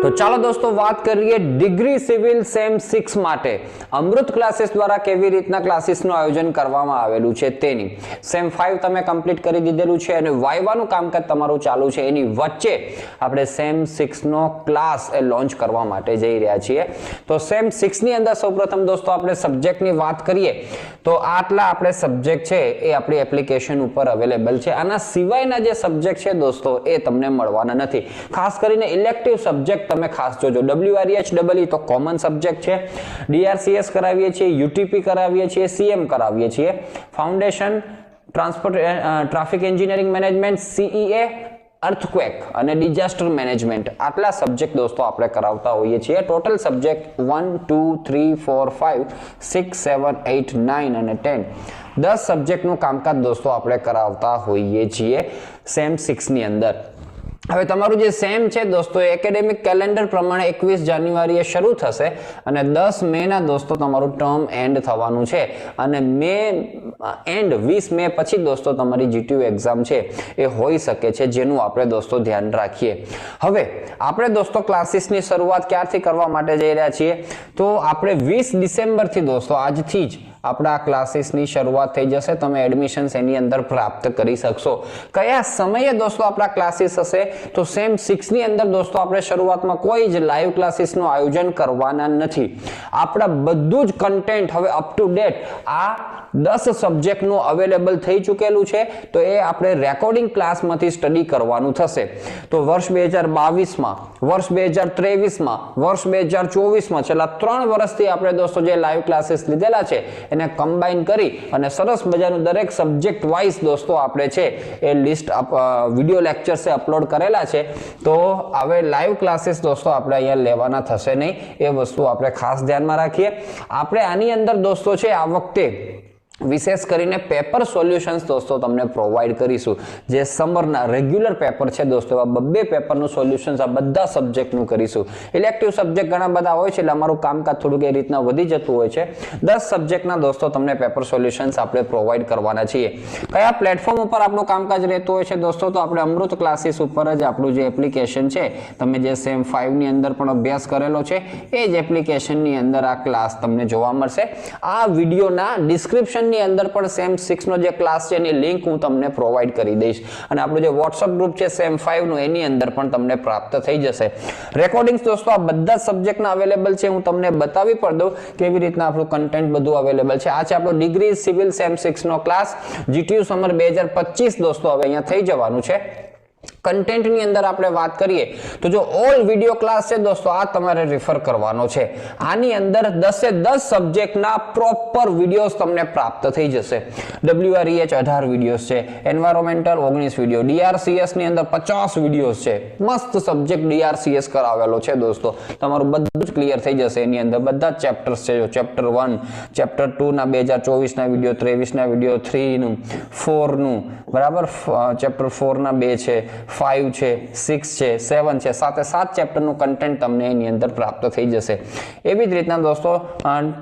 તો ચાલો દોસ્તો વાત કરીએ ડિગ્રી સિવિલ સેમ 6 માટે અમૃત ક્લાસીસ દ્વારા કેવી રીતના ક્લાસીસનું આયોજન કરવામાં આવેલું છે તેની સેમ 5 તમે કમ્પ્લીટ કરી દીધેલું છે અને વાયવાનું કામકાજ તમારું ચાલુ છે એની વચ્ચે આપણે સેમ 6 નો ક્લાસ એ લોન્ચ કરવા માટે જઈ રહ્યા છીએ તો સેમ 6 ની અંદર સૌપ્રથમ દોસ્તો આપણે સબ્જેક્ટની વાત કરીએ તો આટલા આપણે સબ્જેક્ટ છે એ આપણી એપ્લિકેશન ઉપર અવેલેબલ છે આના સિવાયના જે સબ્જેક્ટ છે દોસ્તો એ તમને મળવાના નથી ખાસ કરીને ઇલેક્ટિવ સબ્જેક્ટ તમે ખાસ જોજો WREH તો કોમન સબ્જેક્ટ છે DRCS કરાવીએ છીએ UTP કરાવીએ છીએ CM કરાવીએ છીએ foundation traffic engineering management CEA earthquake અને ડિઝાસ્ટર મેનેજમેન્ટ આટલા સબ્જેક્ટ દોસ્તો આપણે કરાવતા હોઈએ છીએ ટોટલ સબ્જેક્ટ 1 2 3 4 5 6 7 8 9 અને 10 10 સબ્જેક્ટનું કામકાજ દોસ્તો આપણે કરાવતા હોઈએ છીએ સેમ 6 ની અંદર હવે તમારું જે સેમ છે દોસ્તો એકેડેમિક કેલેન્ડર પ્રમાણે 21 જાન્યુઆરીએ શરૂ થશે અને 10 મે ના દોસ્તો તમારું ટર્મ એન્ડ થવાનું છે અને મે એન્ડ 20 મે પછી દોસ્તો તમારી GTU એક્ઝામ છે એ હોઈ શકે છે જેનું આપણે દોસ્તો ધ્યાન રાખીએ હવે આપણે દોસ્તો ક્લાસીસની શરૂઆત ક્યારથી કરવા માટે જઈ રહ્યા છીએ તો આપણે 20 ડિસેમ્બર થી દોસ્તો આજથી જ આપણા ક્લાસીસની શરૂઆત થઈ જશે તમે એડમિશન્સ એની અંદર પ્રાપ્ત કરી શકશો કયા સમયે દોસ્તો આપણા ક્લાસીસ હશે તો સેમ 6 ની અંદર દોસ્તો આપણે શરૂઆતમાં કોઈ જ લાઈવ ક્લાસીસનું આયોજન કરવાના નથી આપણા બધું જ કન્ટેન્ટ હવે અપ ટુ ડેટ આ 10 સબ્જેક્ટનું અવેલેબલ થઈ ચૂકેલું છે તો એ આપણે રેકોર્ડિંગ ક્લાસમાંથી સ્ટડી કરવાનું થશે તો વર્ષ 2022માં વર્ષ 2023માં વર્ષ 2024માં છેલ્લા 3 વર્ષથી આપણે દોસ્તો જે લાઈવ ક્લાસીસ લીધેલા છે એને કમ્બાઈન કરી અને સરસ મજાનું દરેક સબ્જેક્ટ વાઇઝ દોસ્તો આપણે છે એ લિસ્ટ વિડિયો લેક્ચર્સ અપલોડ કરેલા છે તો હવે લાઈવ ક્લાસીસ દોસ્તો આપણે અહીંયા લેવાના થશે નહીં એ વસ્તુ આપણે ખાસ ધ્યાનમાં રાખીએ આપણે આની અંદર દોસ્તો છે આ વખતે વિશેષ કરીને પેપર સોલ્યુશન્સ દોસ્તો તમને પ્રોવાઈડ કરીશું જે સમરના રેગ્યુલર પેપર છે દોસ્તો આ બબ્બે પેપરનું સોલ્યુશન્સ આ બધા સબ્જેક્ટનું કરીશું ઇલેક્ટિવ સબ્જેક્ટ ઘણા બધા હોય છે એટલે અમારું કામકાજ થોડુંક એ રીતના વધી જતું હોય છે 10 સબ્જેક્ટના દોસ્તો તમને પેપર સોલ્યુશન્સ આપણે પ્રોવાઈડ કરવાના છીએ કયા પ્લેટફોર્મ ઉપર આપણું કામકાજ રહેતું હોય છે દોસ્તો તો આપણે અમૃત ક્લાસીસ ઉપર જ આપણું જે એપ્લિકેશન છે તમે જે સેમ 5 ની અંદર પણ અભ્યાસ કરેલો છે એ જ એપ્લિકેશનની અંદર આ ક્લાસ તમને જોવા મળશે આ વિડીયોના ડિસ્ક્રિપ્શન ની અંદર પણ સેમ 6 નો જે ક્લાસ છે એની લિંક હું તમને પ્રોવાઈડ કરી દઈશ અને આપણું જે WhatsApp ગ્રુપ છે સેમ 5 નું એની અંદર પણ તમને પ્રાપ્ત થઈ જશે રેકોર્ડિંગ્સ દોસ્તો આ બધા સબ્જેક્ટના અવેલેબલ છે હું તમને બતાવી પણ દઉં કેવી રીતના આપણું કન્ટેન્ટ બધું અવેલેબલ છે આ છે આપણો ડિગ્રી સિવિલ સેમ 6 નો ક્લાસ GTU સમર 2025 દોસ્તો હવે અહીંયા થઈ જવાનું છે કન્ટેન્ટ ની અંદર આપણે વાત કરીએ તો જો ઓલ વિડિયો ક્લાસ છે દોસ્તો આ તમારે રેફર કરવાનો છે આની અંદર 10 એ 10 સબ્જેક્ટના પ્રોપર વિડિયોઝ તમને પ્રાપ્ત થઈ જશે WREH 18 વિડિયોઝ છે એન્વાયરમેન્ટલ 19 વિડિયો DRCS ની અંદર 50 વિડિયોઝ છે મસ્ત સબ્જેક્ટ DRCS કરાવેલો છે દોસ્તો તમારું બધું જ ક્લિયર થઈ જશે એની અંદર બધા જ ચેપ્ટર્સ છે જો ચેપ્ટર 1 ચેપ્ટર 2 ના 2024 ના વિડિયો 23 ના વિડિયો 3 નું 4 નું બરાબર ચેપ્ટર 4 ના 2 છે 5 છે 6 છે 7 છે સાથે 7 ચેપ્ટરનું કન્ટેન્ટ તમને એની અંદર પ્રાપ્ત થઈ જશે એવી જ રીતના દોસ્તો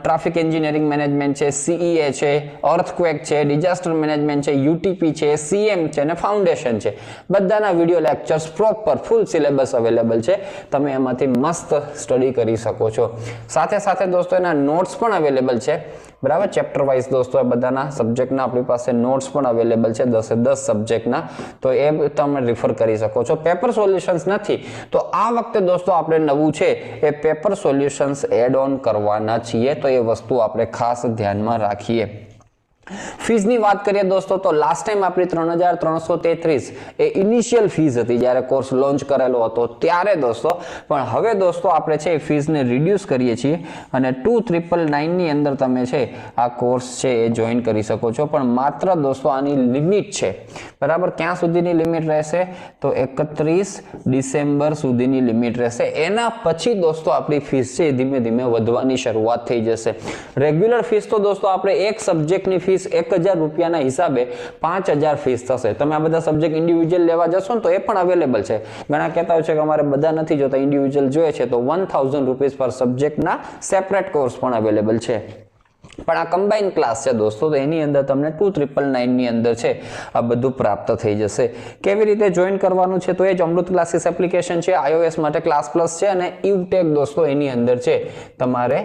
ટ્રાફિક એન્જિનિયરિંગ મેનેજમેન્ટ છે CEA છે અર્થક્વેક છે ડિઝાસ્ટર મેનેજમેન્ટ છે UTP છે CM છે અને ફાઉન્ડેશન છે બધાના વિડિયો લેક્ચર્સ પ્રોપર ફૂલ સિલેબસ અવેલેબલ છે તમે એમાંથી મસ્ત સ્ટડી કરી શકો છો સાથે સાથે દોસ્તો એના નોટ્સ પણ અવેલેબલ છે બરાબર ચેપ્ટર વાઇઝ દોસ્તો એ બધાના સબ્જેક્ટના આપણી પાસે નોટ્સ પણ અવેલેબલ છે 10 એ 10 સબ્જેક્ટના તો એ તમે રિફર કરી શકો છો પેપર સોલ્યુશન્સ નથી તો આ વખતે દોસ્તો આપણે નવું છે એ પેપર સોલ્યુશન્સ એડ ઓન કરવાના છીએ તો એ વસ્તુ આપણે ખાસ ધ્યાનમાં રાખીએ ફીસ ની વાત કરીએ દોસ્તો તો લાસ્ટ ટાઈમ આપણી 3333 એ ઇનિશિયલ ફીસ હતી જ્યારે કોર્સ લોન્ચ કરેલો હતો ત્યારે દોસ્તો પણ હવે દોસ્તો આપણે છે ફીસને રિડ્યુસ કરીએ છીએ અને 2999 ની અંદર તમે છે આ કોર્સ છે એ જોઈન કરી શકો છો પણ માત્ર દોસ્તો આની લિમિટ છે બરાબર ક્યાં સુધીની લિમિટ રહેશે તો 31 ડિસેમ્બર સુધીની લિમિટ રહેશે એના પછી દોસ્તો આપણી ફીસ છે ધીમે ધીમે વધવાની શરૂઆત થઈ જશે રેગ્યુલર ફીસ તો દોસ્તો આપણે એક સબ્જેક્ટની ફીસ 1000 રૂપિયાના હિસાબે 5000 ફીસ થશે તમે આ બધા સબ્જેક્ટ ઇન્ડિવિડ્યુઅલ લેવા જશો ને તો એ પણ અવેલેબલ છે ઘણા કહેતા હોય છે કે અમારે બધા નથી જોતા ઇન્ડિવિડ્યુઅલ જોઈએ છે તો 1000 રૂપીસ પર સબ્જેક્ટના સેપરેટ કોર્સ પણ અવેલેબલ છે પણ આ કમ્બાઇન ક્લાસ છે દોસ્તો, તો એની અંદર તમને 2999 ની અંદર છે આ બધું પ્રાપ્ત થઈ જશે. કેવી રીતે જોઈન કરવાનું છે તો એ જ અમૃત ક્લાસીસ એપ્લિકેશન છે, iOS માટે ક્લાસ પ્લસ છે અને UTech દોસ્તો એની અંદર છે તમારે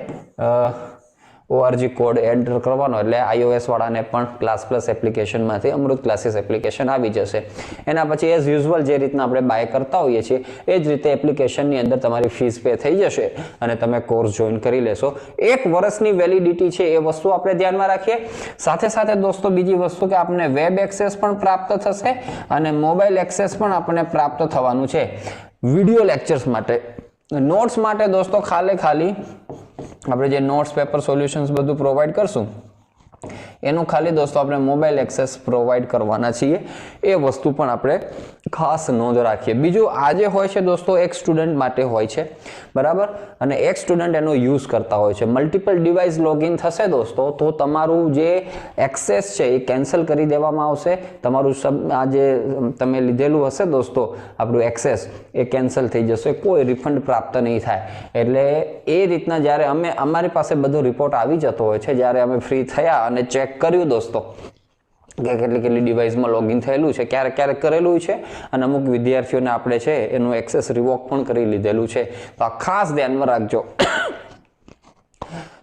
ORG કોડ એન્ટર કરવાનો એટલે iOS વાળાને પણ ક્લાસ પ્લસ એપ્લિકેશનમાંથી અમૃત ક્લાસીસ એપ્લિકેશન આવી જશે. એના પછી એઝ યુઝ્યુઅલ જે રીતના આપણે બાય કરતા હોઈએ છીએ એ જ રીતે એપ્લિકેશનની અંદર તમારી ફીસ પે થઈ જશે અને તમે કોર્સ જોઈન કરી લેશો. 1 વર્ષની વેલિડિટી છે એ વસ્તુ આપણે ધ્યાનમાં રાખીએ. સાથે સાથે દોસ્તો બીજી વસ્તુ કે આપણને વેબ એક્સેસ પણ પ્રાપ્ત થશે અને મોબાઈલ એક્સેસ પણ આપણને પ્રાપ્ત થવાનું છે વિડીયો લેક્ચર્સ માટે. નોટ્સ માટે દોસ્તો ખાલી આપણે જે નોટ્સ પેપર સોલ્યુશન્સ બધું પ્રોવાઈડ કરશું એનું ખાલી દોસ્તો આપણે મોબાઈલ એક્સેસ પ્રોવાઈડ કરવાના છીએ. એ વસ્તુ પણ આપણે ખાસ નોંધ રાખીએ. બીજું આજે હોય છે દોસ્તો એક સ્ટુડન્ટ માટે હોય છે, બરાબર, અને એક સ્ટુડન્ટ એનો યુઝ કરતા હોય છે. મલ્ટિપલ ડિવાઇસ લોગિન થશે દોસ્તો તો તમારું જે એક્સેસ છે એ કેન્સલ કરી દેવામાં આવશે. તમારું આ જે તમે લીધેલું હશે દોસ્તો આપણું એક્સેસ એ કેન્સલ થઈ જશે, કોઈ રિફંડ પ્રાપ્ત નહીં થાય. એટલે એ રીતના જ્યારે અમારી પાસે બધો રિપોર્ટ આવી જતો હોય છે, જ્યારે અમે ફ્રી થયા અને ચેક કર્યું દોસ્તો કે કેટલી ડિવાઇસમાં લોગિન થયેલું છે, ક્યારેક કરેલું છે અને અમુક વિદ્યાર્થીઓને આપણે છે એનું એક્સેસ રિવોક પણ કરી લીધેલું છે. તો આ ખાસ ધ્યાનમાં રાખજો.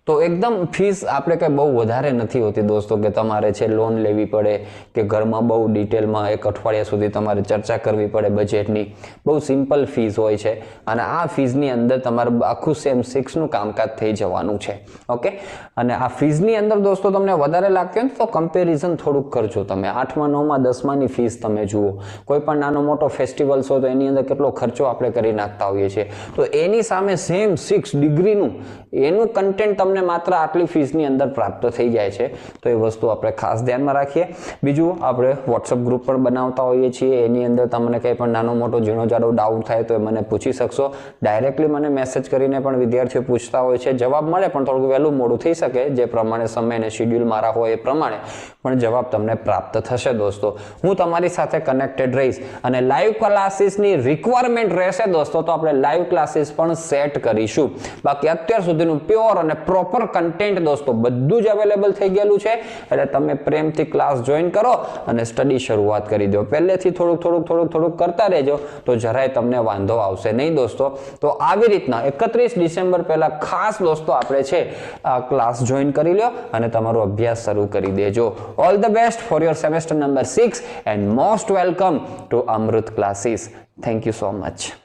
તો એકદમ ફીસ આપણે કંઈ બહુ વધારે નથી હોતી દોસ્તો કે તમારે છે લોન લેવી પડે કે ઘરમાં બહુ ડિટેલમાં 1 અઠવાડિયા સુધી તમારે ચર્ચા કરવી પડે બજેટની. બહુ સિમ્પલ ફીસ હોય છે અને આ ફીસની અંદર તમારે આખું સેમ 6નું કામકાજ થઈ જવાનું છે. ઓકે, અને આ ફીસની અંદર દોસ્તો તમને વધારે લાગતી હોય તો કમ્પેરિઝન થોડુંક કરજો. તમે 8મા 9મા 10માની ફીસ તમે જુઓ, કોઈ પણ નાનો મોટો ફેસ્ટિવલ્સ હોય તો એની અંદર કેટલો ખર્ચો આપણે કરી નાખતા હોઈએ છીએ, તો એની સામે સેમ 6 ડિગ્રીનું એનું કન્ટેન્ટ તમને માત્ર આટલી ફીસની અંદર પ્રાપ્ત થઈ જાય છે. તો એ વસ્તુ આપણે ખાસ ધ્યાનમાં રાખીએ. બીજું આપણે વોટ્સઅપ ગ્રુપ પણ બનાવતા હોઈએ છીએ, એની અંદર તમને કંઈ પણ નાનો મોટો ઝીણો જાડો ડાઉટ થાય તો એ મને પૂછી શકશો. ડાયરેક્ટલી મને મેસેજ કરીને પણ વિદ્યાર્થીઓ પૂછતા હોય છે, જવાબ મળે પણ થોડુંક વહેલું મોડું થઈ શકે, જે પ્રમાણે સમય અને શેડ્યુલ મારા હોય એ પ્રમાણે પણ જવાબ તમને પ્રાપ્ત થશે દોસ્તો. હું તમારી સાથે કનેક્ટેડ રહીશ અને લાઈવ ક્લાસીસની રિક્વાયરમેન્ટ રહેશે દોસ્તો તો આપણે લાઈવ ક્લાસીસ પણ સેટ કરીશું. બાકી અત્યાર સુધીનું પ્યોર અને પ્રોપર કન્ટેન્ટ દોસ્તો બધું જ અવેલેબલ થઈ ગયેલું છે. એટલે તમે પ્રેમથી ક્લાસ જોઈન કરો અને સ્ટડી શરૂઆત કરી દો. પહેલેથી થોડુંક કરતા રહેજો તો જરાય તમને વાંધો આવશે નહીં દોસ્તો. તો આવી રીતના 31 ડિસેમ્બર પહેલા ખાસ દોસ્તો આપણે છે આ ક્લાસ જોઈન કરી લો અને તમારો અભ્યાસ શરૂ કરી દેજો. All the best for your semester number 6 and most welcome to Amrit classes. Thank you so much.